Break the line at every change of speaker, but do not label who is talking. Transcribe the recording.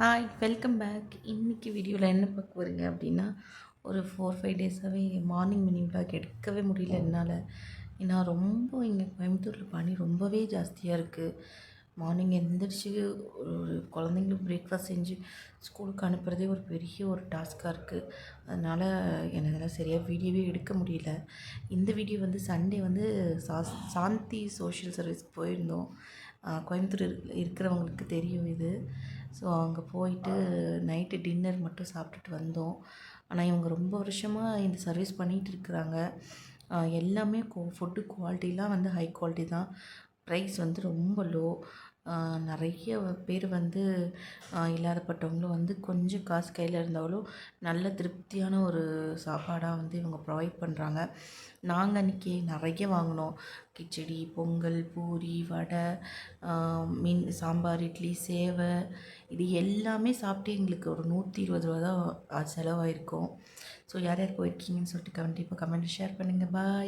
Hi welcome back. இன்றைக்கி வீடியோவில் என்ன பார்க்க போகிறீங்க அப்படின்னா, ஒரு 4-5 டேஸாகவே மார்னிங் மினி விலாக் எடுக்கவே முடியல என்னால். ஏன்னா ரொம்ப இங்கே கோயம்புத்தூரில் பனி ரொம்பவே ஜாஸ்தியாக இருக்குது. மார்னிங் எழுந்திரிச்சு ஒரு குழந்தைங்களுக்கு பிரேக்ஃபாஸ்ட் செஞ்சு ஸ்கூலுக்கு அனுப்புகிறதே ஒரு பெரிய ஒரு டாஸ்க்காக இருக்குது. அதனால் என்னால் சரியாக வீடியோவே எடுக்க முடியல. இந்த வீடியோ வந்து சண்டே வந்து சாந்தி சோஷியல் சர்வீஸ்க்கு போயிருந்தோம். கோயம்புத்தூர் இருக்கிறவங்களுக்கு தெரியும் இது. ஸோ அங்கே போயிட்டு நைட்டு டின்னர் மட்டும் சாப்பிட்டுட்டு வந்தோம். ஆனால் இவங்க ரொம்ப வருஷமாக இந்த சர்வீஸ் பண்ணிகிட்டு இருக்கிறாங்க. எல்லாமே ஃபுட்டு குவாலிட்டிலாம் வந்து ஹை குவாலிட்டி தான். ப்ரைஸ் வந்து ரொம்ப லோ. நிறைய பேர் வந்து இல்லாதப்பட்டவங்களும் வந்து கொஞ்சம் காசு கையில் இருந்தாலும் நல்ல திருப்தியான ஒரு சாப்பாடாக வந்து இவங்க ப்ரொவைட் பண்ணுறாங்க. நாங்கள் அன்றைக்கி நிறைய வாங்கினோம். கிச்சடி, பொங்கல், பூரி, வடை, மீன் சாம்பார், இட்லி, சேவை, இது எல்லாமே சாப்பிட்டு எங்களுக்கு ஒரு 120 ரூபா தான் செலவாயிருக்கும். ஸோ யார் யார் போயிருக்கீங்கன்னு சொல்லிட்டு கண்டிப்பாக கமெண்ட்டில் ஷேர் பண்ணுங்கள். பாய்.